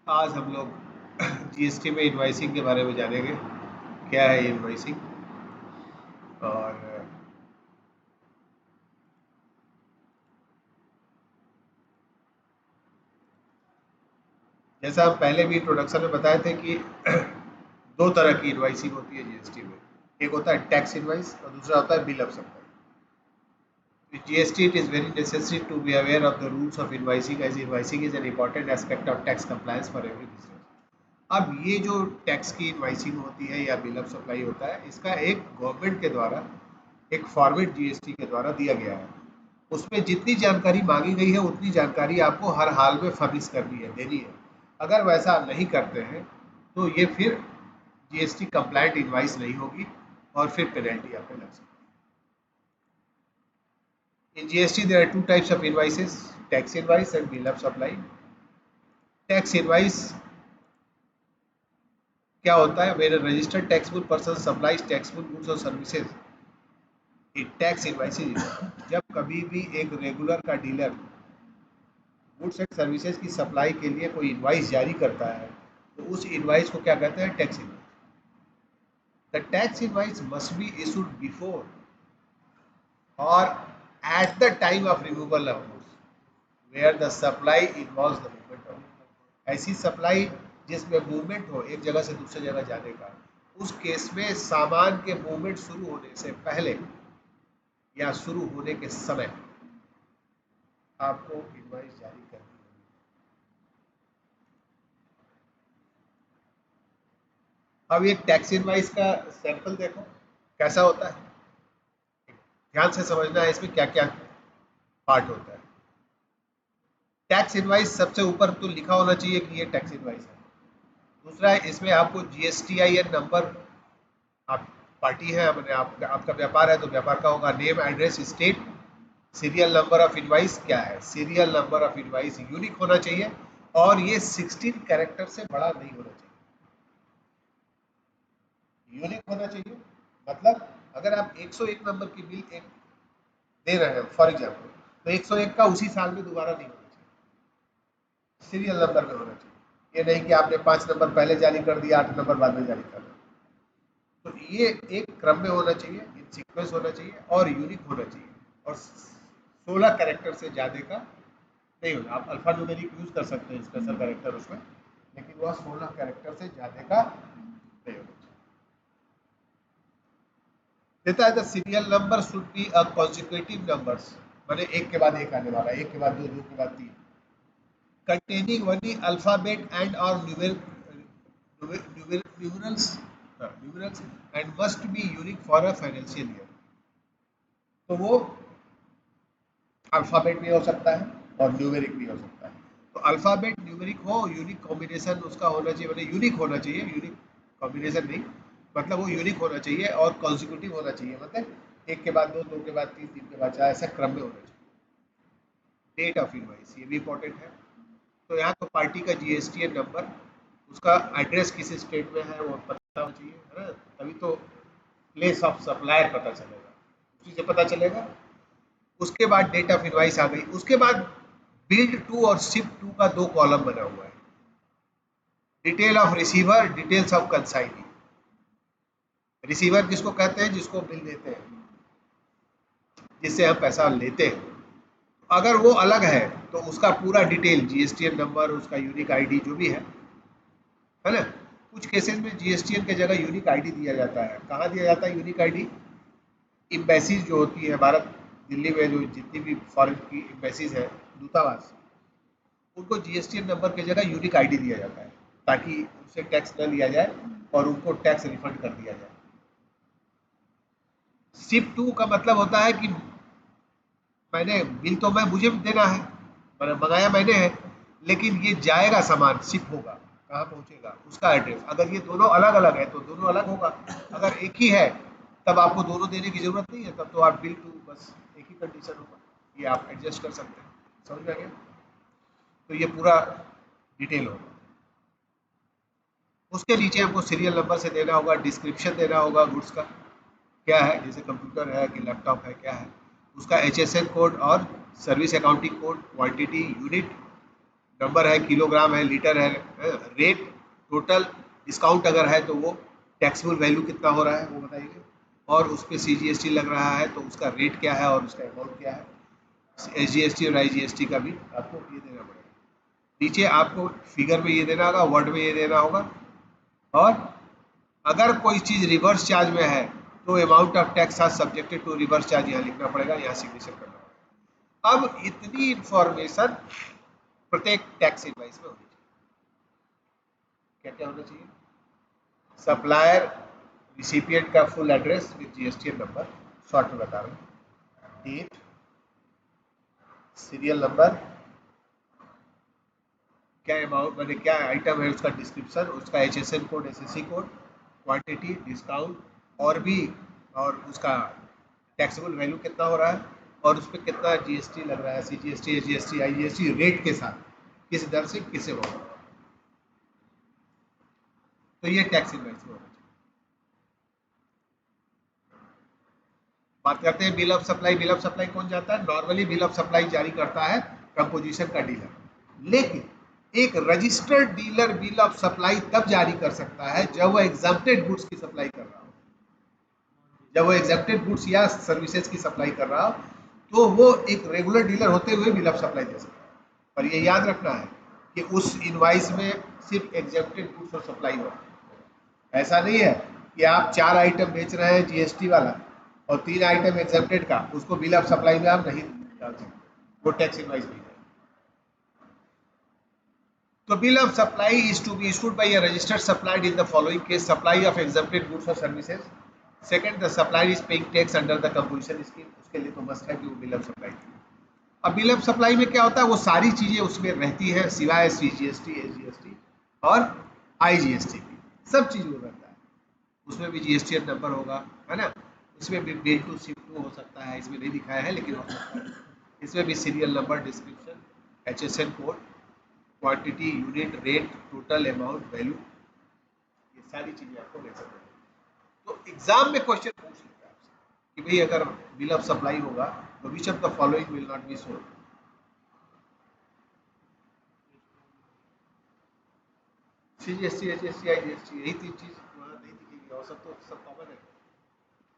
आज हम लोग जीएसटी में इनवाइसिंग के बारे में जानेंगे। क्या है इनवाइसिंग? और जैसा हम पहले भी इंट्रोडक्शन में बताए थे कि दो तरह की इनवाइसिंग होती है जीएसटी में। एक होता है टैक्स इनवाइस और दूसरा होता है bill of supply. With GST, it is very necessary to be aware of the rules of invoicing, as invoicing is an important aspect of tax compliance for every business. अब ये जो tax की invoicing होती है या bill of supply होता है, इसका एक गवर्नमेंट के द्वारा एक फॉर्मेट जीएसटी के द्वारा दिया गया है। उसमें जितनी जानकारी मांगी गई है उतनी जानकारी आपको हर हाल में फर्निश करनी है, देनी है। अगर वैसा आप नहीं करते हैं तो ये फिर जीएसटी कंप्लायंट इनवाइस नहीं होगी और फिर पेनल्टी आपको लग सकती है। In GST there are two types of invoices, tax invoice and bill of supply. Tax invoice क्या होता है? When a registered taxable person supplies taxable goods और सर्विसेज इन टैक्स इनवाइसेज। जब कभी भी एक रेगुलर का डीलर गुड्स एंड सर्विसेज की सप्लाई के लिए कोई इनवाइस जारी करता है तो उस इनवाइस को क्या कहते हैं? Tax invoice. The tax invoice must be issued before और at the time of removal of goods where the supply involves the movement of. ऐसी सप्लाई जिसमें मूवमेंट हो एक जगह से दूसरी जगह जाने का, उस केस में सामान के मूवमेंट शुरू होने से पहले या शुरू होने के समय आपको इनवाइस जारी करनी होगी। अब ये टैक्स इनवाइस का सैंपल देखो कैसा होता है। ध्यान से समझना है इसमें क्या क्या पार्ट होता है। टैक्स इनवाइस सबसे ऊपर तो लिखा होना चाहिए कि ये टैक्स इनवाइस है। दूसरा है इसमें आपको जीएसटीआईएन नंबर, आप पार्टी है मैंने आपका व्यापार है तो व्यापार का होगा, name address state. Serial number of invoice क्या है? Serial number of invoice unique होना चाहिए और ये 16 कैरेक्टर से बड़ा नहीं होना चाहिए। यूनिक होना चाहिए मतलब अगर आप 101 नंबर की बिल एक दे रहे हैं फॉर एग्जाम्पल, तो 101 का उसी साल में दोबारा नहीं होना चाहिए, सीरियल नंबर में होना चाहिए। ये नहीं कि आपने 5 नंबर पहले जारी कर दिया, 8 नंबर बाद में जारी कर दिया। तो ये एक क्रम में होना चाहिए, इन सीक्वेंस होना चाहिए और यूनिक होना चाहिए और 16 कैरेक्टर से ज़्यादा का नहीं होगा। आप अल्फा न्यूमेरिक यूज कर सकते हैं स्पेशल कैरेक्टर उसमें, लेकिन वह 16 कैरेक्टर से ज़्यादा का नहीं होना चाहिए। देता है the serial number should be a consecutive numbers, माने एक के बाद एक आने वाला, एक के बाद दो, दो के बाद तीन, containing only alphabet and or numerals and must be unique for a financial year। तो वो अल्फ़ाबेट भी हो सकता है और न्यूमेरिक भी हो सकता है। तो अल्फ़ाबेट न्यूमेरिक हो, यूनिक कॉम्बिनेशन उसका होना चाहिए, मतलब यूनिक होना चाहिए, यूनिक कॉम्बिनेशन नहीं, मतलब वो यूनिक होना चाहिए और कॉन्सिक्यूटिव होना चाहिए, मतलब एक के बाद दो, दो के बाद तीन, तीन के बाद चार, ऐसा क्रम में होना चाहिए। डेट ऑफ इनवाइस ये भी इंपॉर्टेंट है। तो यहाँ तो पार्टी का जीएसटीएन नंबर, उसका एड्रेस किस स्टेट में है वो पता होना चाहिए, है ना? तभी तो प्लेस ऑफ सप्लायर पता चलेगा, उसी से पता चलेगा। उसके बाद डेट ऑफ इनवाइस आ गई, उसके बाद बिल्ड टू और शिप टू का दो कॉलम बना हुआ है। Detail of receiver, details of consignee. Receiver किसको कहते हैं? जिसको बिल देते हैं, जिससे हम पैसा लेते हैं। अगर वो अलग है तो उसका पूरा डिटेल, जीएसटीएन नंबर, उसका यूनिक आईडी जो भी है ना? कुछ केसेस में जीएसटीएन की जगह यूनिक आईडी दिया जाता है। कहाँ दिया जाता है यूनिक आईडी? एम्बेसीज जो होती है भारत, दिल्ली में जो जितनी भी फॉरेन की एम्बेसीज है, दूतावास, उनको जीएसटीएन नंबर की जगह यूनिक आईडी दिया जाता है ताकि उनसे टैक्स न लिया जाए और उनको टैक्स रिफंड कर दिया जाए। सिप टू का मतलब होता है कि मैंने बिल तो मैं मुझे देना है, मैंने मंगाया मैंने है, लेकिन ये जाएगा सामान, शिप होगा, कहाँ पहुँचेगा उसका एड्रेस। अगर ये दोनों अलग अलग है तो दोनों अलग होगा। अगर एक ही है तब आपको दोनों देने की जरूरत नहीं है, तब तो आप बिल टू बस एक ही कंडीशन होगा, ये आप एडजस्ट कर सकते हैं। समझ में आ गया? तो ये पूरा डिटेल होगा। उसके नीचे हमको सीरियल नंबर से देना होगा, डिस्क्रिप्शन देना होगा गुड्स का क्या है, जैसे कंप्यूटर है कि लैपटॉप है क्या है, उसका एचएसएन कोड और service accounting code, quantity, unit, number है, किलोग्राम है, लीटर है, रेट, टोटल, डिस्काउंट अगर है तो वो टैक्सेबल वैल्यू कितना हो रहा है वो बताइए, और उस पर CGST लग रहा है तो उसका रेट क्या है और उसका अमाउंट क्या है, SGST और IGST का भी आपको ये देना पड़ेगा। नीचे आपको फिगर में ये देना होगा, वर्ड में ये देना होगा, और अगर कोई चीज़ रिवर्स चार्ज में है तो amount of tax are subjected to reverse charge यहाँ लिखना पड़ेगा, यहाँ सिग्नेचर करना पड़ेगा। अब इतनी इंफॉर्मेशन प्रत्येक टैक्स इनवाइस में होनी चाहिए। क्या क्या होना चाहिए? सप्लायर रिसिपिएंट का full address with GSTN number, short में बता रहा हूँ, डेट, सीरियल नंबर, क्या अमाउंट मैंने क्या आइटम है उसका डिस्क्रिप्शन, उसका HSN code, SSC code, quantity, discount, और भी, और उसका टैक्सेबल वैल्यू कितना हो रहा है और उस पर कितना GST लग रहा है, CGST, SGST, IGST रेट के साथ किस दर से किसे होगा, तो ये टैक्स इनवाइस में होना चाहिए। बात करते हैं bill of supply. Bill of supply कौन जाता है? नॉर्मली बिल ऑफ सप्लाई जारी करता है कंपोजिशन का डीलर, लेकिन एक registered dealer bill of supply तब जारी कर सकता है जब वह एग्जम्प्टेड गुड्स की सप्लाई कर रहा हो, जब वो एग्जम्प्टेड गुड्स या सर्विसेज की सप्लाई कर रहा हो तो वो एक रेगुलर डीलर होते हुए बिल ऑफ सप्लाई दे सकता है। पर ये याद रखना है कि उस इनवाइस में सिर्फ एग्जम्प्टेड गुड्स और सप्लाई हो। ऐसा नहीं है कि आप 4 आइटम बेच रहे हैं GST वाला और 3 आइटम एग्जम्प्टेड का, उसको बिल ऑफ सप्लाई में आप नहीं डाल सकते, वो टैक्स इनवाइस नहीं है। तो bill of supply is to be issued by a registered supplier in the following case: supply of exempted goods or services. Second, the supplier is paying tax under the composition scheme. उसके लिए तो must है कि वो bill of supply थी। अब bill of supply में क्या होता है, वो सारी चीजें उसमें रहती है सिवाय CGST, SGST और IGST की, सब चीज वो रहता है। उसमें भी GSTN नंबर होगा, है ना, इसमें भी बिल टू शिप टू हो सकता है, इसमें नहीं दिखाया है लेकिन हो सकता है, इसमें भी serial number, description, HSN code, quantity, unit, rate, total, amount, value, ये सारी चीजें आपको मिल सकती है। तो एग्जाम में क्वेश्चन पूछ लेता है आपसे कि भाई अगर बिल ऑफ सप्लाई होगा तो which of the following will not be sold? CGST, HST, IGST, यही 3 चीज वहाँ नहीं दिखेगी, और सब तो सब कॉमन है।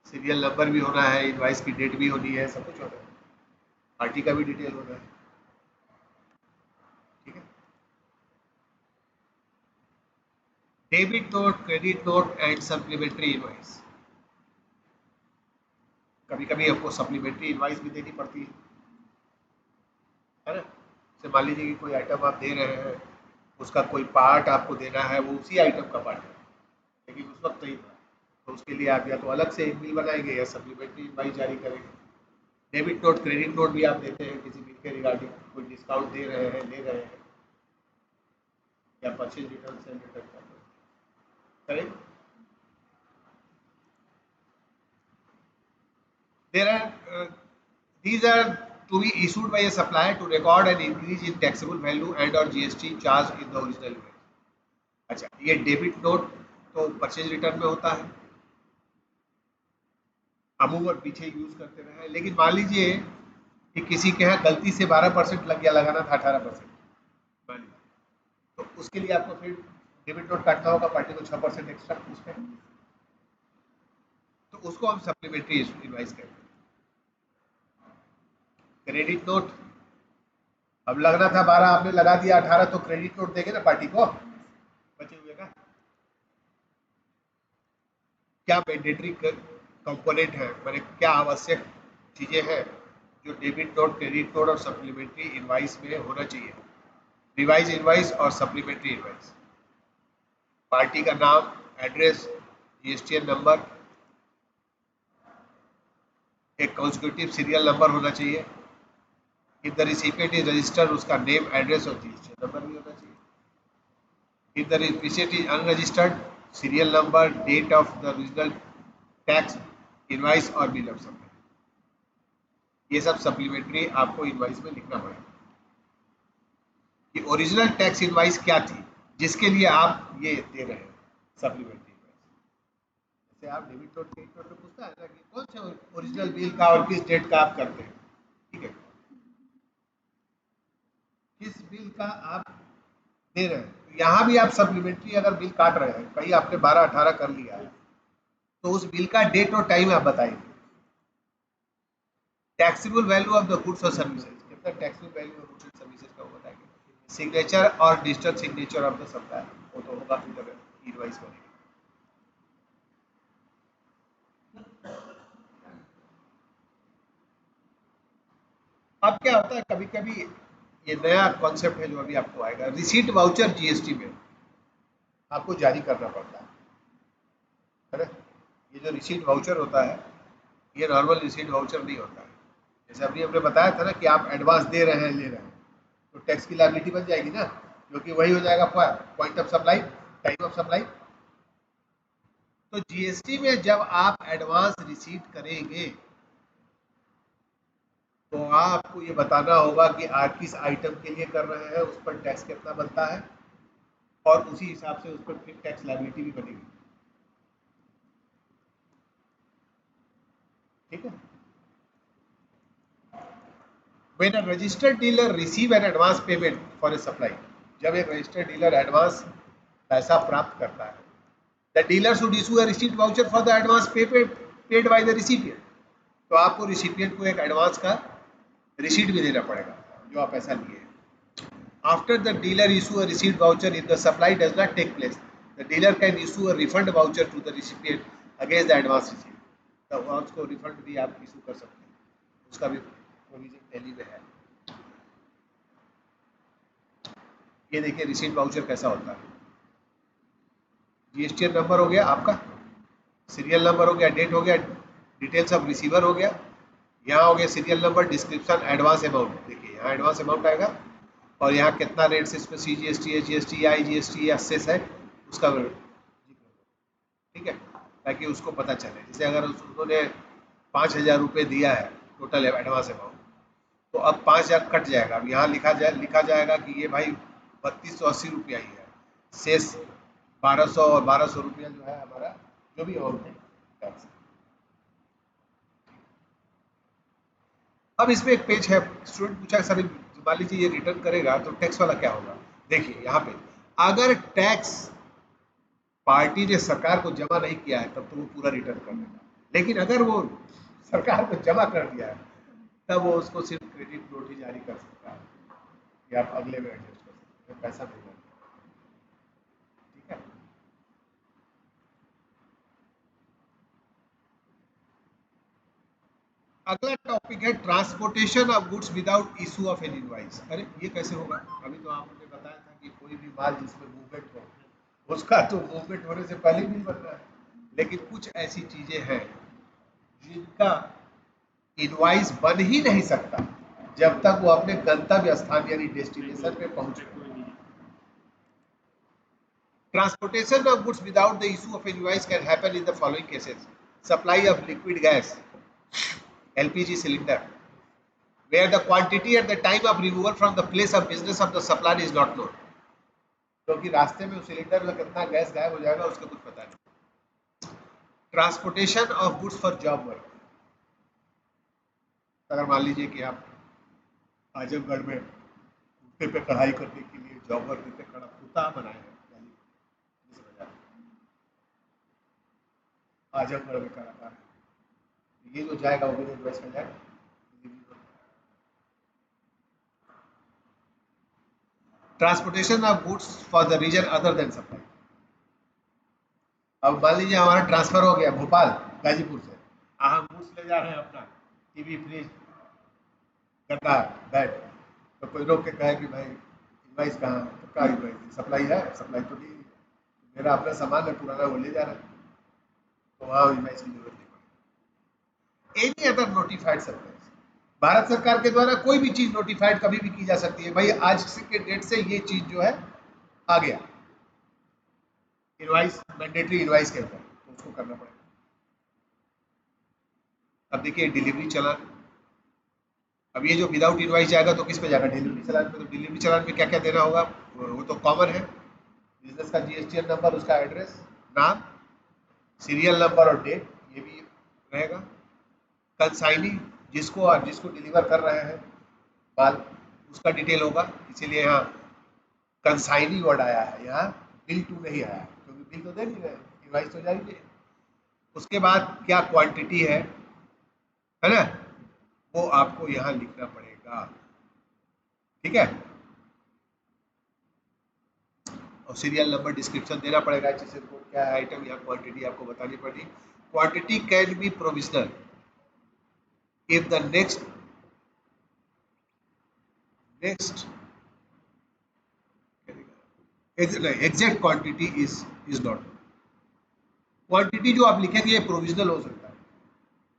सीरियल नंबर भी होना है, इनवाइस की डेट भी होनी है, सब कुछ होना है, पार्टी का भी डिटेल होना है, ठीक है। Debit note, credit note and supplementary invoice. कभी कभी आपको सप्लीमेंट्री इनवाइस भी देनी पड़ती है ना। जैसे मान लीजिए कि कोई आइटम आप दे रहे हैं, उसका कोई पार्ट आपको देना है, वो उसी आइटम का पार्ट है लेकिन उस वक्त नहीं था, तो उसके लिए आप या तो अलग से एक बिल बनाएंगे या सप्लीमेंट्री इनवाइस जारी करेंगे। डेबिट नोट, क्रेडिट नोट भी आप देते हैं किसी बिल के रिगार्डिंग, कोई डिस्काउंट दे रहे हैं, ले रहे हैं, या परचेज रिटर्न से रिटर्न कर रहे हैं, करेंगे। There are these are to be issued by a supplier to record an increase in taxable value and or GST charged in the original way. अच्छा, ये डेबिट नोट तो परचेज रिटर्न में होता है, अमूमन पीछे यूज करते रहे हैं, लेकिन मान लीजिए कि किसी के यहाँ गलती से 12% लग गया, लगाना था 18%, मान लीजिए, तो उसके लिए आपको फिर डेबिट नोट काटना होगा पार्टी को 6% एक्स्ट्रा उस पर, तो उसको हम सप्लीमेंट्री इनवाइस कहते हैं। क्रेडिट नोट, अब लगना था 12, आपने लगा दिया 18, तो क्रेडिट नोट देंगे ना पार्टी को बचे हुए का। क्या मैंडेटरी कंपोनेंट है, मैंने क्या आवश्यक चीजें हैं जो डेबिट नोट, क्रेडिट नोट और सप्लीमेंट्री इनवाइस में होना चाहिए? रिवाइज इनवाइस और सप्लीमेंट्री इनवाइस, पार्टी का नाम, एड्रेस, GSTN नंबर, एक कंसेक्यूटिव सीरियल नंबर होना चाहिए, if the recipient is registered उसका नेम, एड्रेस और GSTN नंबर भी होना चाहिए। If the receipt is unregistered, serial number, date of the original tax, invoice और बिल ऑफ सप्लाई, ये सब सप्लीमेंट्री आपको इनवाइस में लिखना पड़ेगा कि ओरिजिनल टैक्स इनवाइस क्या थी जिसके लिए आप ये दे रहे हैं सप्लीमेंट्री इनवाइस। जैसे आप डेबिट नोट, क्रेडिट नोट में पूछता है ना कि कौन सा ओरिजिनल बिल का और किस डेट का आप करते हैं, ठीक है। किस बिल का आप दे रहे हैं। तो यहाँ भी आप सप्लीमेंट्री अगर बिल काट रहे हैं, कहीं आपने 12-18 कर लिया है, तो उस बिल का डेट और टाइम आप बताइए। Taxable value of the goods और सर्विसेज, कितना taxable value of goods and services का वो बताएंगे। सिग्नेचर और digital signature of the supplier, वो तो होगा फिर जब इनवॉइस बनेगी। अब क्या होता है, कभी कभी ये नया कॉन्सेप्ट है जो अभी आपको आएगा, रिसीट वाउचर जीएसटी में आपको जारी करना पड़ता है ना। ये जो रिसीट वाउचर होता है, ये नॉर्मल रिसीट वाउचर नहीं होता है। जैसे अभी हमने बताया था ना कि आप एडवांस दे रहे हैं, ले रहे हैं, तो टैक्स की लायबिलिटी बन जाएगी ना, क्योंकि वही हो जाएगा point of supply, time of supply. तो जीएसटी में जब आप एडवांस रिसीट करेंगे, तो आपको ये बताना होगा कि आप किस आइटम के लिए कर रहे हैं, उस पर टैक्स कितना बनता है, और उसी हिसाब से उस पर फिर टैक्स लायबिलिटी भी बनेगी। ठीक है। When a registered dealer receive an advance payment for a supply, जब एक रजिस्टर्ड डीलर एडवांस पैसा प्राप्त करता है, the dealer should issue a receipt voucher for the advance paid by the recipient. तो आपको रिसिपिएंट को एक एडवांस का रिसीट भी देना पड़ेगा जो आप पैसा लिए हैं। After the dealer issue a receipt voucher, if the supply does not take place, the dealer can issue a refund voucher to the recipient against the advance receipt. तो उसको रिफंड भी आप इशू कर सकते हैं, उसका भी प्रोविजन टैली में है। ये देखिए रिसीट वाउचर कैसा होता है। जीएसटी नंबर हो गया आपका, सीरियल नंबर हो गया, डेट हो गया, डिटेल्स ऑफ रिसीवर हो गया, यहाँ हो गया serial number, description, advance amount. देखिए यहाँ एडवांस अमाउंट आएगा, और यहाँ कितना रेट से इसमें सीजीएसटी है, जीएसटी, आईजीएसटी या सेस है, उसका ठीक है, ताकि उसको पता चले। जैसे अगर उन्होंने 5,000 रुपये दिया है टोटल एडवांस अमाउंट, तो अब 5,000 कट जाएगा। अब यहाँ लिखा जाएगा कि ये भाई 3,280 रुपया ही है, शेष 1,200 और 1,200 रुपया जो है हमारा जो भी अमाउंट है टैक्स। अब इसमें एक पेज है, स्टूडेंट पूछा सर मान लीजिए ये रिटर्न करेगा तो टैक्स वाला क्या होगा। देखिए यहाँ पे अगर टैक्स पार्टी ने सरकार को जमा नहीं किया है तब तो वो पूरा रिटर्न कर देगा, लेकिन अगर वो सरकार को जमा कर दिया है तब वो उसको सिर्फ क्रेडिट नोट ही जारी कर सकता है, या आप अगले में एडजस्ट कर सकते हैं, पैसा नहीं लगेगा। ठीक है। अगला टॉपिक है transportation of goods without issue of N invoice. अरे ये कैसे होगा, अभी तो आपने बताया था कि कोई भी माल जिसमें मूवमेंट हो उसका तो मूवमेंट होने से पहले बिल बन रहा है, लेकिन कुछ ऐसी चीजें हैं जिनका इनवॉइस बन ही नहीं सकता जब तक वो अपने गंतव्य स्थान यानी डेस्टिनेशन पे पहुंचे। Transportation of goods without the issue of invoice can happen in the following cases: supply of liquid gas, LPG cylinder, where the quantity at the time of removal from the place of business of the supplier is not known, क्योंकि रास्ते में उस cylinder में कितना gas गायब हो जाएगा उसका कुछ पता नहीं। Transportation of goods for job work, अगर मान लीजिए कि आप आजमगढ़ में कुत्ते पे कढ़ाई करने के लिए जॉब वर्क पे खड़ा कुत्ता बनाए हैं, आजमगढ़ में कलाकार है, ये जो जाएगा वो भी इन्वेस्ट कर जाएगा। Transportation of goods for the reason other than supply, अब मान लीजिए हमारा ट्रांसफर हो गया भोपाल गाजीपुर से, हम गुड्स ले जा रहे हैं अपना टीवी, फ्रिज, गद्दा, बेड, तो कोई रोक के कहे कि भाई इनवाइस कहाँ, तो क्या इनवाइस, सप्लाई है, सप्लाई तो नहीं, मेरा अपना सामान है पुराना वो ले जा रहा है, तो वहाँ इनवाइस की जरूरत नहीं पड़ेगी। Any other notified supply, Bharat सरकार के द्वारा कोई भी चीज नोटिफाइड कभी भी की जा सकती है, भाई आज के डेट से ये चीज जो है आ गया, इनवाइस मैंडेटरी इनवाइस के ऊपर, तो उसको करना पड़ेगा। अब देखिए डिलीवरी चलान, अब ये जो विदाउट इनवाइस जाएगा तो किस पे जाएगा, डिलीवरी चलान पे। तो डिलीवरी चलान पे क्या क्या देना होगा, वो तो कॉमन है, बिजनेस का जीएसटीएन नंबर, उसका एड्रेस, नाम, सीरियल नंबर और डेट, ये भी रहेगा। कंसाइनी जिसको जिसको डिलीवर कर रहे हैं माल, उसका डिटेल होगा, इसीलिए यहाँ कंसाइनी वर्ड आया है, यहाँ बिल टू नहीं आया, क्योंकि बिल तो दे नहीं रहे, इनवाइस तो जारी नहीं है। उसके बाद क्या क्वांटिटी है ना, वो आपको यहाँ लिखना पड़ेगा, ठीक है। और सीरियल नंबर डिस्क्रिप्शन देना पड़ेगा, जैसे क्या है आइटम, या क्वांटिटी आपको बतानी पड़ेगी। Quantity can be provisional if the next exact quantity is not. Quantity जो आप लिखेंगे ये प्रोविजनल हो सकता है,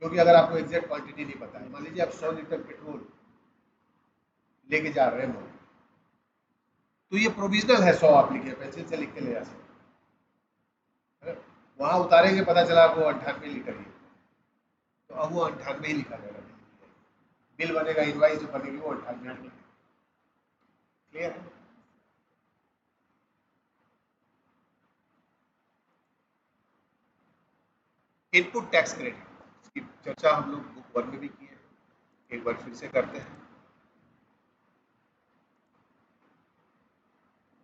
क्योंकि अगर आपको एग्जैक्ट क्वांटिटी नहीं पता है, मान लीजिए आप 100 लीटर पेट्रोल लेके जा रहे हैं, तो ये प्रोविजनल है, 100 आप लिखे, पेंसिल से लिख के ले जा सकते हैं, वहां उतारेंगे पता चला वो 98 लीटर ही, तो अब वो 98 ही लिखा जाएगा, बिल बनेगा, इनवाइस जो बनेगी वो 98। क्लियर है? इनपुट टैक्स क्रेडिट की चर्चा हम लोग बुक 1 में भी की है, एक बार फिर से करते हैं।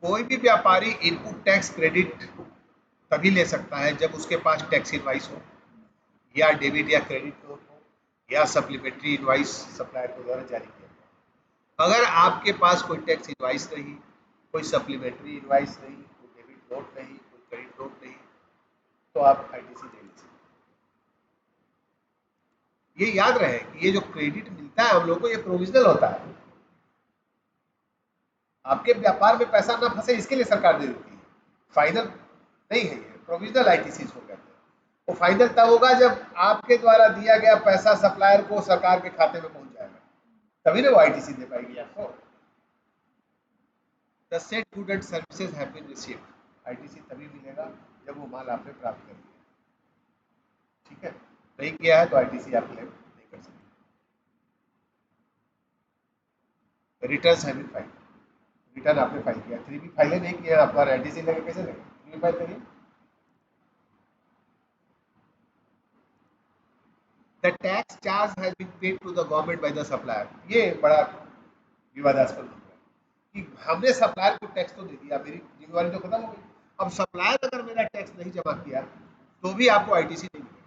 कोई भी व्यापारी इनपुट टैक्स क्रेडिट तभी ले सकता है जब उसके पास टैक्स इनवाइस हो, या डेबिट या क्रेडिट नोट हो, या सप्लीमेंट्री इनवाइस सप्लायर के द्वारा जारी किया जाए। अगर आपके पास कोई टैक्स इनवाइस नहीं, कोई सप्लीमेंट्री इनवाइस नहीं, कोई डेबिट नोट नहीं, कोई क्रेडिट नोट नहीं, तो आप आईटीसी नहीं ले सकते। ये याद रहे कि ये जो क्रेडिट मिलता है हम लोग को, ये प्रोविजनल होता है, आपके व्यापार में पैसा ना फंसे इसके लिए सरकार दे देती है, फाइनल नहीं है, ये प्रोविजनल आईटीसी को कहते हैं। वो फाइनल तब होगा जब आपके द्वारा दिया गया पैसा सप्लायर को सरकार के खाते में पहुंच जाएगा, तभी ना वो आईटीसी दे पाएगी आपको। The set good and services have been received, ITC तभी मिलेगा जब वो माल आपने प्राप्त कर लिया, ठीक है। नहीं किया है तो आईटीसी आप क्लेम नहीं कर सकते। Returns have been file, return आपने फाइल किया, 3B फाइलें नहीं किया, आपका आईटीसी लेके कैसे लेंगे, 3B फाइल करिए। The tax charge has been paid to the government by the supplier, ये बड़ा विवादास्पद हो गया कि हमने सप्लायर को टैक्स तो दे दिया, मेरी जिम्मेवारी तो खत्म हो गई, अब सप्लायर अगर मेरा टैक्स नहीं जमा किया तो भी आपको आईटीसी नहीं मिलेगा।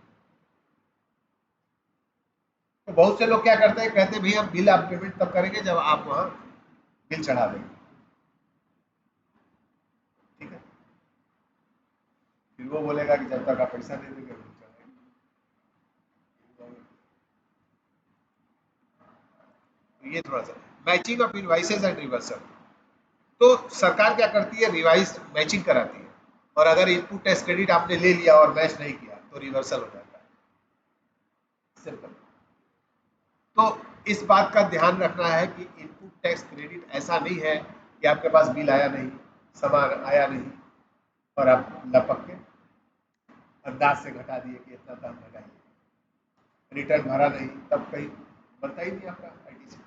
तो बहुत से लोग क्या करते हैं, कहते हैं भैया बिल आप पेमेंट तब करेंगे जब आप वहां बिल चढ़ा देंगे, ठीक है। फिर वो बोलेगा कि जब तक आप पैसा नहीं देंगे बिल चढ़ाएंगे। तो ये थोड़ा सा matching of invoices and reversal, तो सरकार क्या करती है, रिवाइज मैचिंग कराती है, और अगर इनपुट टैक्स क्रेडिट आपने ले लिया और मैच नहीं किया तो रिवर्सल हो जाता है, सिंपल। तो इस बात का ध्यान रखना है कि इनपुट टैक्स क्रेडिट ऐसा नहीं है कि आपके पास बिल आया नहीं, सामान आया नहीं, और आप लपक के अंदाज से घटा दिए कि इतना दाम घटाइए, रिटर्न भरा नहीं, तब कहीं बनता ही नहीं आपका आईटीसी।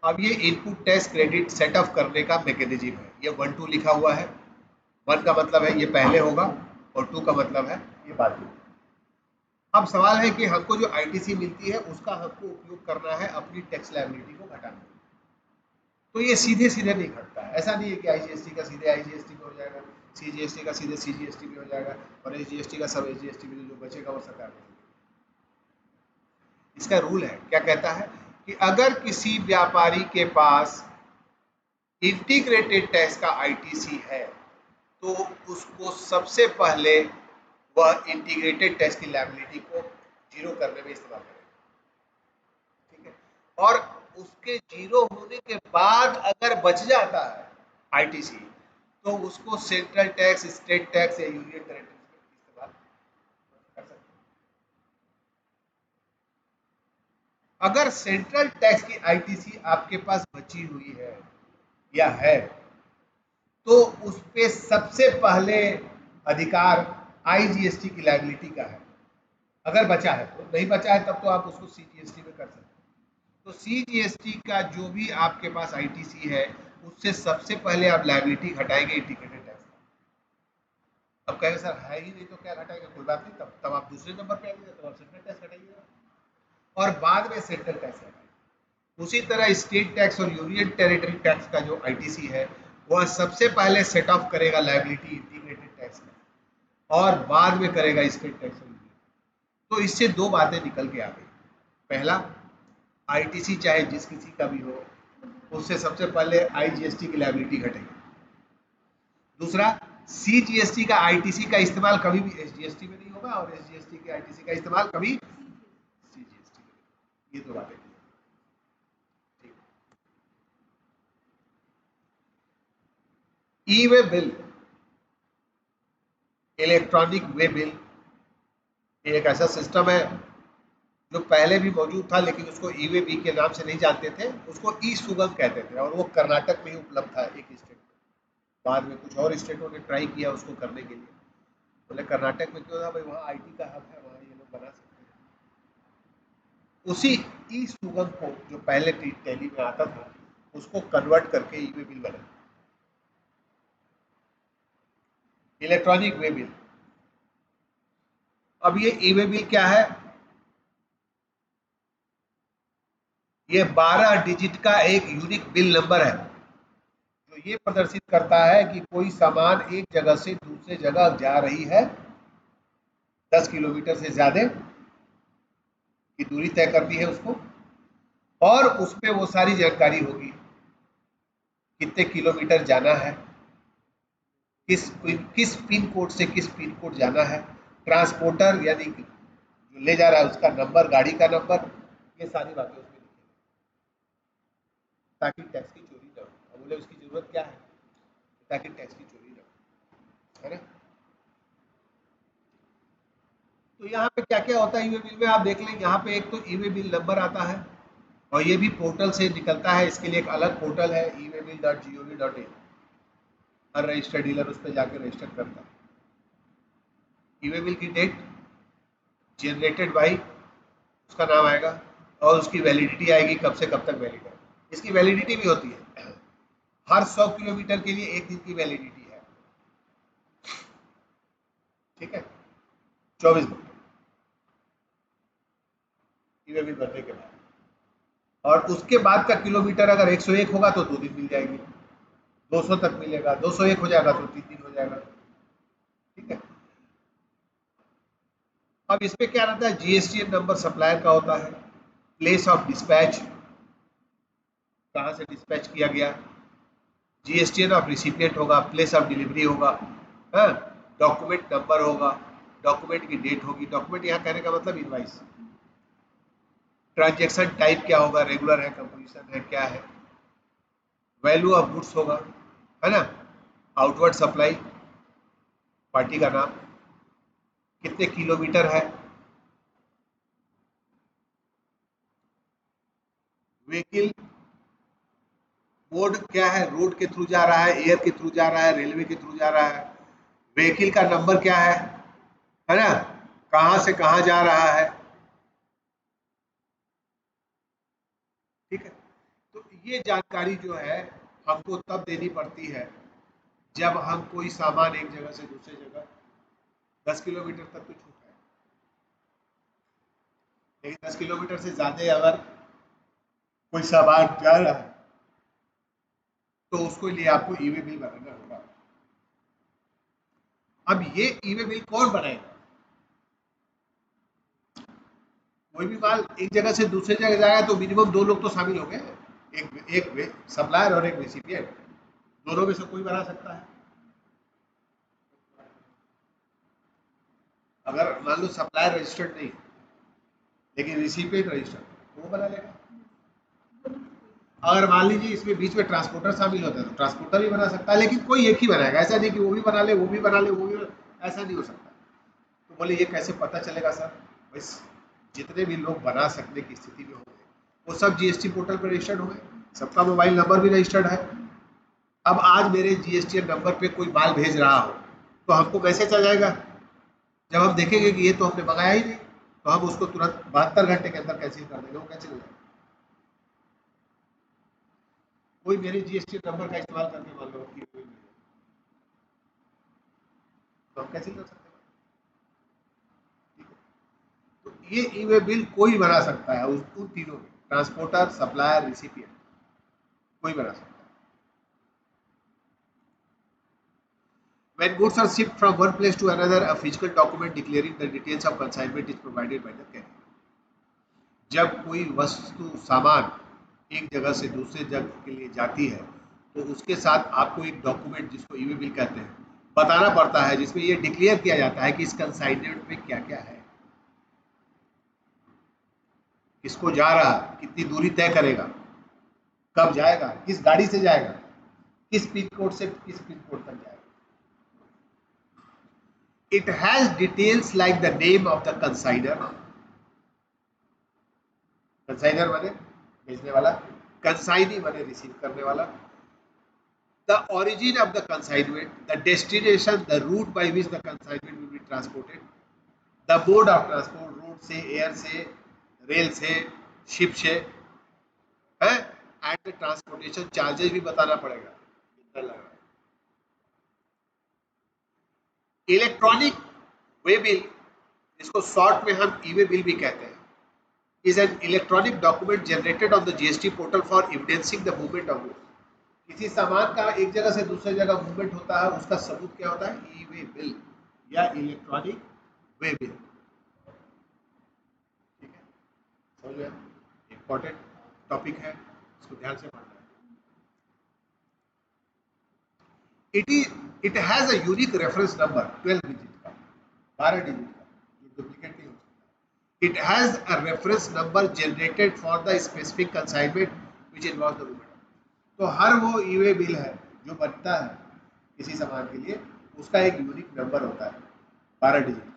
अब ये इनपुट टैक्स क्रेडिट सेटअप करने का मैकेनिज्म है, ये 1-2 लिखा हुआ है। 1 का मतलब है ये पहले होगा, और 2 का मतलब है ये बाद में। अब सवाल है कि हमको जो आईटीसी मिलती है उसका हमको उपयोग करना है अपनी टैक्स लायबिलिटी को घटाने में, तो ये सीधे सीधे नहीं घटता है, ऐसा नहीं है कि आईजीएसटी का सीधे आईजीएसटी में हो जाएगा, सीजीएसटी का सीधे सीजीएसटी में हो जाएगा, और एसजीएसटी का सब एसजीएसटी में, जो बचेगा वो सरकार को। इसका रूल है, क्या कहता है कि अगर किसी व्यापारी के पास इंटीग्रेटेड टैक्स का आईटीसी है तो उसको सबसे पहले वह इंटीग्रेटेड टैक्स की लायबिलिटी को जीरो करने में इस्तेमाल करेगा, ठीक है। और उसके जीरो होने के बाद अगर बच जाता है आईटीसी, तो उसको सेंट्रल टैक्स, स्टेट टैक्स या यूनियन टेरिटरी में इस्तेमाल कर सकते हैं। अगर सेंट्रल टैक्स की आईटीसी आपके पास बची हुई है या है, तो उस पे सबसे पहले अधिकार आईजीएसटी की लायबिलिटी का है, अगर बचा है तो। नहीं बचा है तब तो आप उसको सीजीएसटी में कर सकते हैं। तो सीजीएसटी का जो भी आपके पास आईटीसी है, उससे सबसे पहले आप लायबिलिटी घटाएंगे इंटीग्रेटेड टैक्स का। अब कहेंगे सर है ही नहीं तो क्या घटाएंगे, कोई बात नहीं, तब आप दूसरे नंबर पे आइएगा, तो आप सेंट्रल टैक्स घटाइएगा, और बाद में सेंट्रल टैक्स लगाएगा। उसी तरह स्टेट टैक्स और यूनियन टेरिटरी टैक्स का जो आईटीसी है वह सबसे पहले सेट ऑफ करेगा लायबिलिटी इंटीग्रेटेड टैक्स का और बाद में करेगा स्टेट टैक्स और यूनियन। तो इससे दो बातें निकल के आ गई। पहला, आईटीसी चाहे जिस किसी का भी हो उससे सबसे पहले आईजीएसटी की लायबिलिटी घटेगी। दूसरा, सीजीएसटी का आईटीसी का इस्तेमाल कभी भी एसजीएसटी में नहीं होगा और एसजीएसटी के आईटीसी का इस्तेमाल कभी सीजीएसटी में नहीं। ये दो बातें ठीक। E way bill, electronic way bill, एक ऐसा सिस्टम है जो पहले भी मौजूद था लेकिन उसको ई वे बिल के नाम से नहीं जानते थे, उसको ई सुगम कहते थे और वो कर्नाटक में ही उपलब्ध था एक स्टेट में। बाद में कुछ और स्टेटों ने ट्राई किया उसको करने के लिए, बोले कर्नाटक में क्यों था भाई, वहाँ आईटी का हब है, वहाँ ये लोग बना सकते हैं। उसी ई सुगम को जो पहले टैली में आता था उसको कन्वर्ट करके ई वे बिल बना, इलेक्ट्रॉनिक वे बिल। अब ये ई वे बिल क्या है, ये 12 डिजिट का एक यूनिक बिल नंबर है जो ये प्रदर्शित करता है कि कोई सामान एक जगह से दूसरे जगह जा रही है, 10 किलोमीटर से ज्यादा की दूरी तय करनी है उसको, और उसपे वो सारी जानकारी होगी, कितने किलोमीटर जाना है, किस पिन कोड से किस पिन कोड जाना है, ट्रांसपोर्टर यानी जो ले जा रहा है उसका नंबर, गाड़ी का नंबर, ये सारी बातें उसमें लिखी ताकि टैक्स की चोरी ना हो। बोले उसकी जरूरत क्या है, ताकि टैक्स की चोरी ना हो, है ना। तो यहाँ पे क्या क्या होता है ईवे बिल में, आप देख लें। यहाँ पे एक तो ईवे बिल नंबर आता है और ये भी पोर्टल से निकलता है, इसके लिए एक अलग पोर्टल है eWaybill.gov.in, हर रजिस्टर्ड डीलर उस पर जाकर रजिस्टर करता है। ईवे बिल की डेट जनरेटेड बाई, उसका नाम आएगा और उसकी वैलिडिटी आएगी, कब से कब तक वैलिड है। इसकी वैलिडिटी भी होती है, हर 100 किलोमीटर के लिए एक दिन की वैलिडिटी है, ठीक है, 24 घंटे ईवे बिल भरने के बाद। और उसके बाद का किलोमीटर अगर 101 होगा तो 2 दिन मिल जाएगी, 200 तक मिलेगा, 201 हो जाएगा तो 3 दिन हो जाएगा, ठीक है। अब इसमें क्या रहता है, जीएसटीएन नंबर सप्लायर का होता है, प्लेस ऑफ डिस्पैच, कहाँ से डिस्पैच किया गया, जीएसटीएन ऑफ रिसिपिएंट होगा, प्लेस ऑफ डिलीवरी होगा, हाँ, डॉक्यूमेंट नंबर होगा, डॉक्यूमेंट की डेट होगी, डॉक्यूमेंट यहाँ कहने का मतलब इनवाइस, ट्रांजेक्शन टाइप क्या होगा, रेगुलर है, कंपोजिशन है, क्या है, वैल्यू ऑफ गुड्स होगा, है ना, आउटवर्ड सप्लाई, पार्टी का नाम, कितने किलोमीटर है, व्हीकल मोड क्या है, रोड के थ्रू जा रहा है, एयर के थ्रू जा रहा है, रेलवे के थ्रू जा रहा है, व्हीकल का नंबर क्या है ना, कहां से कहां जा रहा है, ठीक है। तो ये जानकारी जो है हमको तब देनी पड़ती है जब हम कोई सामान एक जगह से दूसरे जगह 10 किलोमीटर तक तो छूट है, लेकिन 10 किलोमीटर से ज्यादा अगर कोई सामान जा रहा है तो उसके लिए आपको ईवे बिल बनाना होगा। अब ये ईवे बिल कौन बनाएगा, कोई भी माल एक जगह से दूसरे जगह जाएगा तो मिनिमम 2 लोग तो शामिल हो गए, एक सप्लायर और एक रेसिपिएंट, दोनों में से कोई बना सकता है। अगर मान लो सप्लायर रजिस्टर्ड नहीं लेकिन रिसिपिएंट रजिस्टर्ड, तो वो बना लेगा। अगर मान लीजिए इसमें बीच में ट्रांसपोर्टर शामिल होता है तो ट्रांसपोर्टर भी बना सकता है, लेकिन कोई एक ही बनाएगा, ऐसा नहीं कि वो भी बना ले वो भी बना ले वो भी ऐसा नहीं हो सकता। तो बोले ये कैसे पता चलेगा सर, बस जितने भी लोग बना सकने की स्थिति में होंगे वो सब जीएसटी पोर्टल पर रजिस्टर्ड होंगे, सबका मोबाइल नंबर भी रजिस्टर्ड है। अब आज मेरे जीएसटी नंबर पे कोई माल भेज रहा हो तो हमको कैसे चल जाएगा, जब हम देखेंगे कि ये तो हमने मंगाया ही नहीं तो हम उसको तुरंत 72 घंटे के अंदर कैंसिल कर देंगे, वो कैंसिल हो जाएगा। कोई मेरे जीएसटी नंबर का इस्तेमाल करके मान लो कि तो हम कैंसिल कर सकते हैं, ठीक है। तो ये ई वे बिल कोई बना सकता है, उन तीनों में, ट्रांसपोर्टर, सप्लायर, रिसिपिएंट, कोई बना सकता है। When goods are shipped from one place to another, a physical document declaring the details of consignment is provided by the carrier. जब कोई वस्तु सामान एक जगह से दूसरे जगह के लिए जाती है तो उसके साथ आपको एक डॉक्यूमेंट, जिसको ई वे बिल कहते हैं, बताना पड़ता है, जिसमें ये डिक्लेयर किया जाता है कि इस कंसाइनमेंट में क्या क्या है, किसको जा रहा, कितनी दूरी तय करेगा, कब जाएगा, किस गाड़ी से जाएगा, किस पिन कोड से किस पिन कोड तक जाएगा। It has details like the name of the consigner. Consigner माने भेजने वाला, consignee माने रिसीव करने वाला, the origin of the consignment, the destination, the route by which the consignment will be transported, the mode of transport, road से, air से, rail से, ship से, है, and the transportation charges भी बताना पड़ेगा कितना लग रहा है। इलेक्ट्रॉनिक वे बिल, इसको शॉर्ट में हम ई वे बिल भी कहते हैं, is an electronic document generated on the GST portal for evidencing the movement of goods. किसी सामान का एक जगह से दूसरी जगह मूवमेंट होता है, उसका सबूत क्या होता है? ई वे बिल या इलेक्ट्रॉनिक वे बिल। ठीक है, समझ गए? इंपॉर्टेंट टॉपिक है, इसको ध्यान से पढ़ना है। It has a unique reference number 12 digit का, 12 डिजिट का, जो डुप्लीकेट नहीं हो सकता। It has a reference number generated for the specific consignment which involves the movement. तो हर वो ई वे बिल है जो बनता है किसी सामान के लिए, उसका एक यूनिक नंबर होता है 12 digit.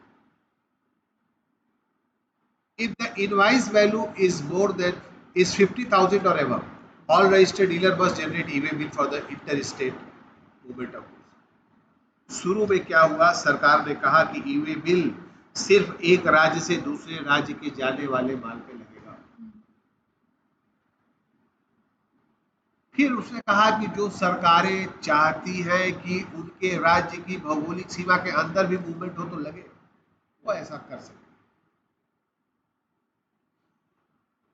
If the invoice value is more than 50,000 or above, all registered dealer must generate E way bill for the interstate movement of goods. शुरू में क्या हुआ, सरकार ने कहा कि ई वे बिल सिर्फ एक राज्य से दूसरे राज्य के जाने वाले माल पे लगेगा। फिर उसने कहा कि जो सरकारें चाहती है कि उनके राज्य की भौगोलिक सीमा के अंदर भी मूवमेंट हो तो लगे, वो ऐसा कर सकते।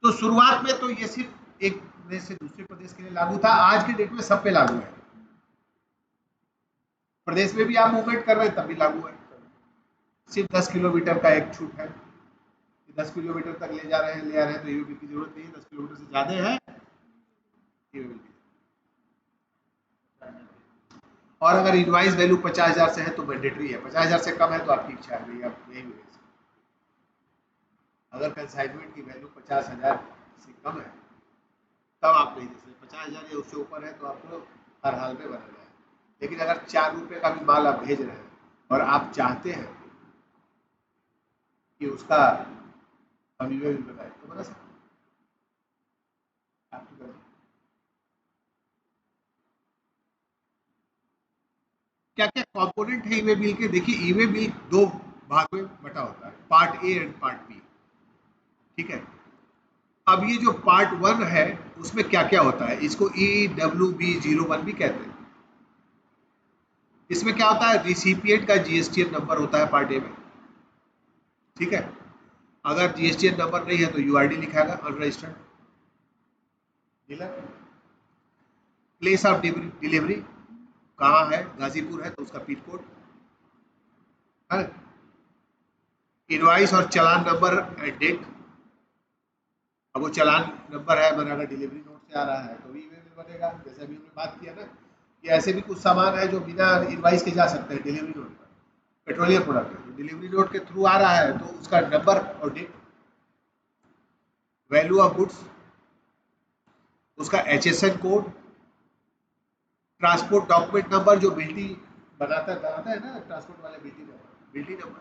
तो शुरुआत में तो ये सिर्फ एक प्रदेश से दूसरे प्रदेश के लिए लागू था, आज के डेट में सब पे लागू है। प्रदेश में भी आप मूवमेंट कर रहे हैं तब भी लागू है। सिर्फ 10 किलोमीटर का एक छूट है, 10 किलोमीटर तक ले जा रहे हैं, ले आ रहे हैं तो ई वे बिल की जरूरत नहीं है, 10 किलोमीटर से ज्यादा है ई वे बिल। और अगर इनवाइस वैल्यू 50,000 से है तो मैंडेटरी है, 50,000 से कम है तो आपकी इच्छा है, नहीं आप नहीं मिले। अगर कंसाइनमेंट की वैल्यू 50,000 से कम है तब आप नहीं दे सकते, 50,000 या उससे ऊपर है तो आपको हर हाल में बनाना है। लेकिन अगर 4 रुपए का भी माल आप भेज रहे हैं और आप चाहते हैं कि उसका हम ई वे बिल बनाए तो बना सकते हैं, आपकी मर्जी। क्या क्या कंपोनेंट है ई वे बिल के? देखिए, ई वे बिल 2 भाग में बटा होता है, part A and part B. ठीक है, अब ये जो पार्ट 1 है उसमें क्या क्या होता है, इसको EWB01 भी कहते हैं। इसमें क्या होता है, रिसिपिएंट का जीएसटीएन नंबर होता है पार्ट ए में। ठीक है, अगर जीएसटीएन नंबर नहीं है तो यूआरडी लिखाएगा, unregistered dealer. Place of delivery कहाँ है, गाजीपुर है तो उसका पिन कोड है। इनवाइस और चालान नंबर एंड डेट, अब वो चालान नंबर है, मैंने अगर डिलीवरी नोट से आ रहा है तो ई वे बिल बनेगा। जैसे अभी हमने बात किया ना कि ऐसे भी कुछ सामान है जो बिना इनवाइस के जा सकते हैं डिलीवरी नोट पर, पेट्रोलियम प्रोडक्ट है, तो डिलीवरी नोट के थ्रू आ रहा है तो उसका नंबर और डेट। वैल्यू ऑफ गुड्स, उसका HSN code, transport document number जो बिल्टी बनाता है ना, ट्रांसपोर्ट वाले बिल्टी नंबर,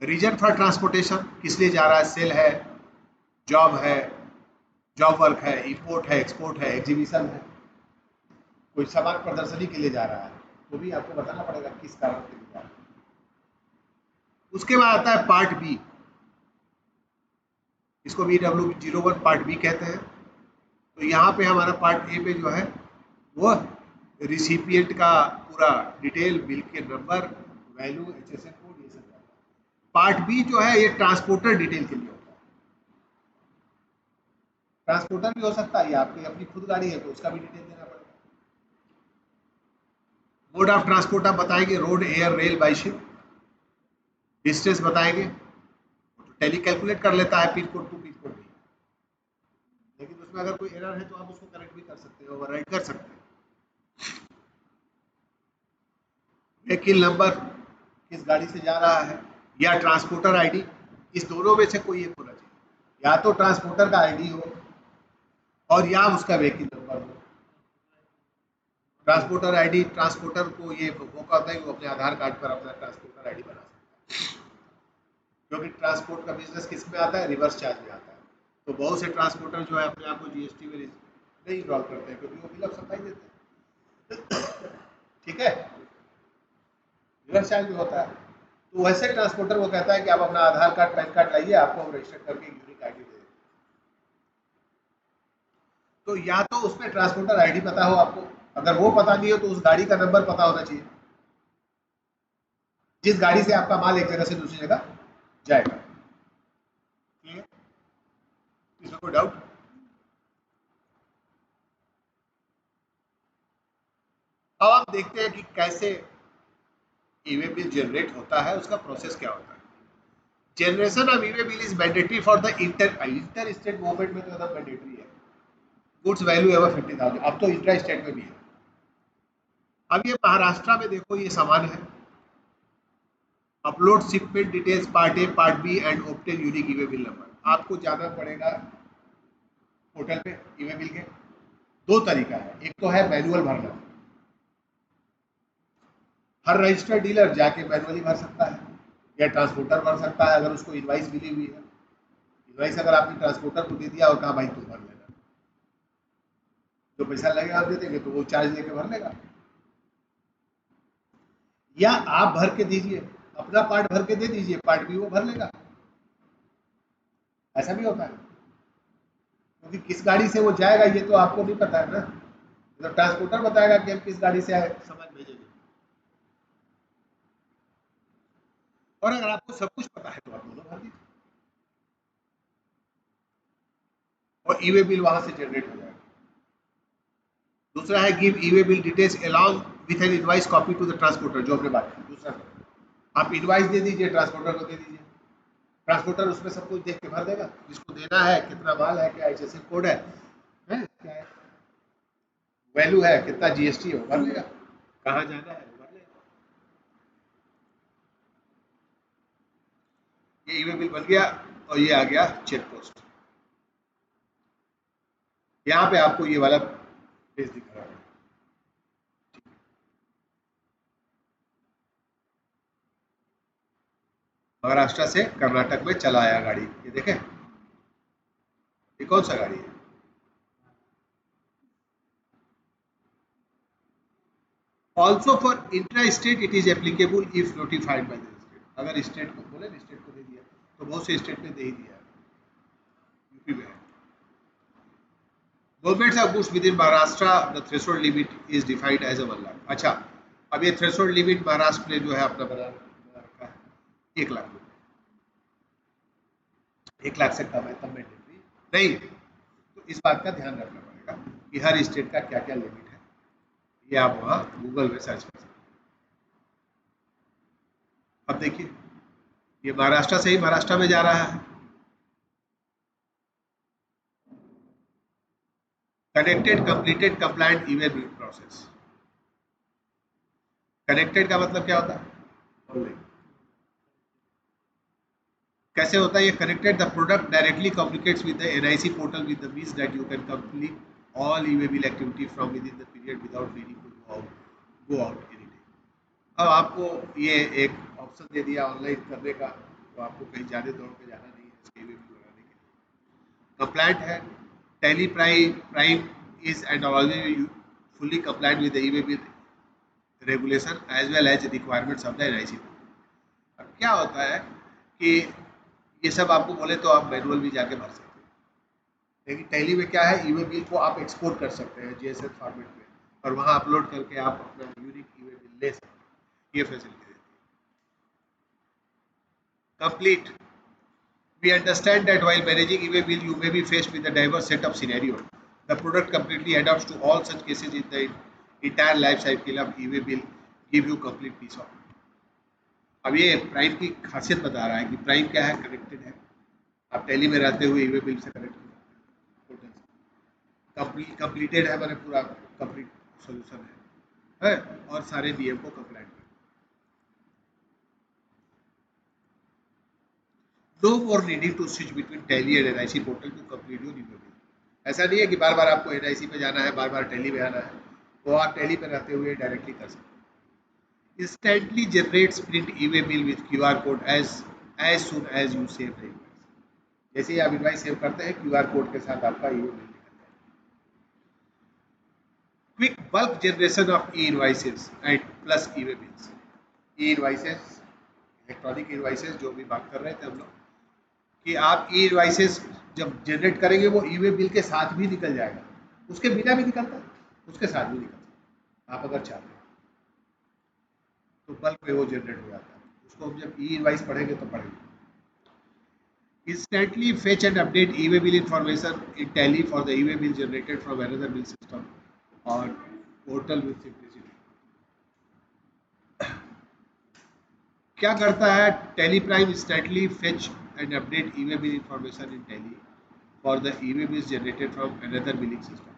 रीजन फॉर ट्रांसपोर्टेशन, किस लिए जा रहा है, सेल है, जॉब है, जॉब वर्क है, इंपोर्ट है, एक्सपोर्ट है, एग्जीबिशन है, कोई सामान प्रदर्शनी के लिए जा रहा है तो भी आपको बताना पड़ेगा किस कारण के लिए जा रहा है। उसके बाद आता है पार्ट बी, इसको भी EW01 पार्ट बी कहते हैं। तो यहाँ पे हमारा पार्ट ए पे जो है वो रिसिपिएंट का पूरा डिटेल, बिल के नंबर, वैल्यू, HSN कोड, ये सब। पार्ट बी जो है ये ट्रांसपोर्टर डिटेल के लिए होता है। ट्रांसपोर्टर भी हो सकता है या आपकी अपनी खुद गाड़ी है तो उसका भी डिटेल देना पड़ेगा। मोड ऑफ ट्रांसपोर्ट आप बताएंगे, road, air, rail, by ship. Distance बताएंगे, तो टेली कैलकुलेट कर लेता है pin code to pin code भी, लेकिन उसमें अगर कोई एरर है तो आप उसको करेक्ट भी कर सकते हैं, ओवरराइड कर सकते हैं। व्हीकल नंबर, किस गाड़ी से जा रहा है, या ट्रांसपोर्टर आईडी, इस दोनों में से कोई एक होना चाहिए। या तो ट्रांसपोर्टर का आईडी हो और या उसका व्हीकल नंबर हो। ट्रांसपोर्टर आईडी, ट्रांसपोर्टर को ये मौका होता है कि वो अपने आधार कार्ड पर अपना ट्रांसपोर्टर आईडी बना सकता है, क्योंकि ट्रांसपोर्ट का बिजनेस किस में आता है, रिवर्स चार्ज में आता है। तो बहुत से ट्रांसपोर्टर जो है अपने आप को जीएसटी में नहीं इन्वॉल्व करते हैं, क्योंकि वो बिल ऑफ सप्लाई देते हैं। ठीक है, रिवर्स चार्ज भी होता है। तो वैसे ट्रांसपोर्टर वो कहता है कि आप अपना आधार कार्ड, पैन कार्ड लाइए, आपको हम रजिस्टर करके यूनिक आईडी दे देंगे। तो या तो उसमें ट्रांसपोर्टर आईडी पता हो आपको, अगर वो पता नहीं हो तो उस गाड़ी का नंबर पता होना चाहिए जिस गाड़ी से आपका माल एक जगह से दूसरी जगह जाएगा। ठीक है, इसमें कोई डाउट? अब आप देखते हैं कि कैसे ईवे बिल जनरेट होता है, उसका प्रोसेस क्या होता है। Generation of e-way bill is mandatory for the inter state movement में तो एकदम मैंडेटरी है। गुड्स वैल्यू एवर 50,000, अब तो इंटर स्टेट में भी है। अब ये महाराष्ट्र में देखो, ये समान है। Upload shipment details part A part B and obtain unique e-way bill number. आपको जाना पड़ेगा पोर्टल पे ईवे बिल के। दो तरीका है, एक तो है मैनुअल भरना, हर रजिस्टर्ड डीलर जाके मैनुअली भर सकता है, या ट्रांसपोर्टर भर सकता है अगर उसको इनवाइस मिली हुई है। इनवाइस अगर आपने ट्रांसपोर्टर को दे दिया और कहा भाई तुम भर लेना, जो पैसा लगेगा आप दे देंगे तो वो चार्ज लेके भर लेगा। या आप भर के दीजिए, अपना पार्ट भर के दे दीजिए, पार्ट भी वो भर लेगा। ऐसा भी होता है, क्योंकि किस गाड़ी से वो जाएगा ये तो आपको नहीं पता है ना, तो ट्रांसपोर्टर बताएगा कि हम किस गाड़ी से सामान भेजेंगे। और अगर आपको सब कुछ पता है तो आप दोनों भर दीजिए और ईवे बिल वहां से जनरेट हो जाएगा। दूसरा है give e-way bill details along with an invoice copy to the transporter, जो अपने बात की। दूसरा आप इनवाइस दे दीजिए, ट्रांसपोर्टर को दे दीजिए, ट्रांसपोर्टर उसमें सब कुछ देख के भर देगा, जिसको देना है, कितना माल है, क्या एचएसएन कोड है, क्या वैल्यू है, कितना जीएसटी है, वो भर लेगा, कहाँ जाना है वो भर लेगा। ये ईवे बिल बन गया और ये आ गया चेक पोस्ट। यहाँ पे आपको ये वाला पेज दिख रहा है। महाराष्ट्र से कर्नाटक में चला आया गाड़ी, ये देखें, ये कौन सा गाड़ी है। Also for intra state it is applicable if notified by the state. अगर स्टेट को बोले, स्टेट को दे दिया, तो बहुत से स्टेट में दे ही दिया है, यूपी में है। Movements of goods within Maharashtra, the threshold limit is defined as a 1 lakh. अच्छा, अब ये थ्रेशोल्ड लिमिट महाराष्ट्र ने जो है अपना बना रखा है 1 लाख रुपए। 1 लाख से कम है तब मैंडेटरी नहीं है। तो इस बात का ध्यान रखना पड़ेगा कि हर स्टेट का क्या क्या लिमिट है, ये आप वहाँ गूगल में सर्च कर सकते हैं। अब देखिए, ये महाराष्ट्र से ही महाराष्ट्र में जा रहा है। Connected completed compliant email process. Connected का मतलब क्या होता है, ऑनलाइन। कैसे होता है ये connected, the product directly communicates with the NIC portal with the means that you can complete all e-way bill activity from with in the period without needing to go out any day. अब आपको ये एक option दे दिया online करने का, तो आपको कहीं जाने दौड़ के जाना नहीं है इसके ईवे बिल बनाने के लिए। कंप्लाइंट है, tally prime is and always fully compliant with the EWB regulation as well as requirements of the NIC। अब क्या होता है कि ये सब आपको बोले तो आप मैनुअल भी जाके भर सकते हैं, लेकिन टैली में क्या है, ईवे बिल को आप एक्सपोर्ट कर सकते हैं जीएसएफ फॉर्मेट में और वहाँ अपलोड करके आप अपना यूनिक ईवे बिल ले सकते हैं। ये फैसिलिटी देती है। Complete We understand that while managing e-way bill, you may be faced with a diverse set of scenarios. The product completely adapts to all such cases in the entire life cycle of e-way bill, give you complete peace of mind. अब ये prime की खासियत बता रहा है कि prime क्या है, कनेक्टेड है। आप टैली में रहते हुए ई-वे बिल से कनेक्ट कर सकते हैं, कंप्लीटेड है, मैंने पूरा कंप्लीट सोल्यूशन है और सारे नियम को कंप्लाइंट कर। No more needing to switch between Tally and NIC portal to complete your e-way bill. ऐसा नहीं है कि बार बार आपको एनआईसी पे जाना है, बार बार टैली में आना है, वो आप टैली पे रहते हुए डायरेक्टली कर सकते हैं। Instantly generates print e-way bill with QR code as soon as you save the invoice. जैसे ही आप इनवॉइस सेव करते हैं, क्यूआर कोड के साथ आपका ई-वे बिल निकलता है। Quick bulk generation of E invoices and plus e-way bills. E invoices, electronic invoices जो भी बात कर रहे थे हम लोग, कि आप ई इनवॉइसेस जब जनरेट करेंगे वो ई-वे बिल के साथ भी निकल जाएगा, उसके बिना भी निकलता है, उसके साथ भी निकलता है, आप अगर चाहते हैं तो बल्क में वो जनरेट हो जाता है। उसको हम जब ई इनवॉइस पढ़ेंगे तो पढ़ेंगे। Instantly fetch and update e-way bill information in Tally for the e-way bill generated from another bill system or portal with simplicity. क्या करता है Tally Prime? Instantly fetch and update e-way bill information in Tally for the e-way bills generated from another billing system.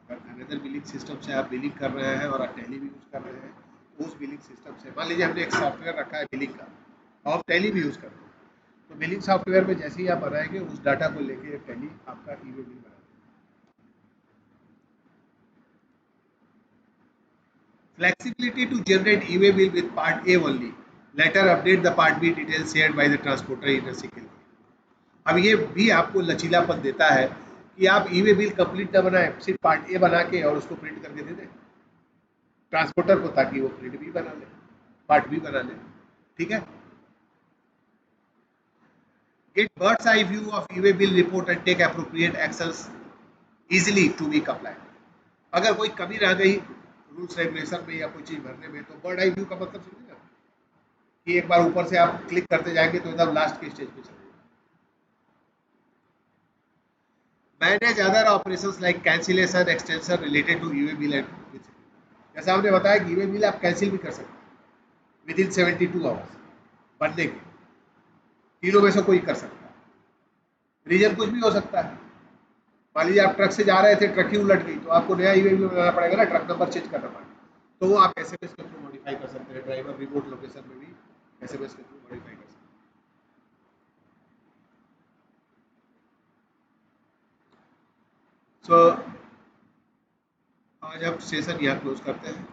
अगर another billing system से आप billing कर रहे हैं और आप Tally भी यूज कर रहे हैं, उस बिलिंग सिस्टम से मान लीजिए हमने एक सॉफ्टवेयर रखा है बिलिंग का और Tally भी यूज करते हैं, तो बिलिंग सॉफ्टवेयर में जैसे ही आप बनाएंगे उस डाटा को लेके टैली आपका ई-वे बिल बनाएगा। Flexibility to generate e-way bill with part A only, later update the part B detail shared by the transporter in a single. अब ये भी आपको लचीलापन देता है कि आप ई-वे बिल कंप्लीट ना बनाए, सिर्फ पार्ट ए बना के और उसको प्रिंट करके दे दें ट्रांसपोर्टर को, ताकि वो प्रिंट भी बना ले, पार्ट भी बना ले। ठीक है। Get bird's eye view of e-way bill report and take appropriate actions easily to be compliant. अगर कोई कमी रह गई रूल्स रेगुलेशन में या कोई चीज भरने में, तो बर्ड आई व्यू का मतलब समझिए ना, कि एक बार ऊपर से आप क्लिक करते जाएंगे तो एकदम लास्ट के स्टेज पे चले जाएंगे। Manage other operations like cancellation extension related to e-way bill and, जैसा हमने बताया कि ई-वे बिल आप कैंसिल भी कर सकते हैं विद इन 72 आवर्स बनने के, तीनों में से कोई कर सकता है। रीजन कुछ भी हो सकता है। मान लीजिए आप ट्रक से जा रहे थे, ट्रक ही उलट गई, तो आपको नया ई-वे बिल बनाना पड़ेगा ना, ट्रक नंबर चेंज करना पड़ेगा, तो वो आप एसएमएस के थ्रू मॉडिफाई कर सकते हैं। ड्राइवर रिमोट लोकेशन में भी एसएमएस के थ्रू मॉडिफाई कर सकते हैं। सो आज हम सेशन यहाँ क्लोज करते हैं।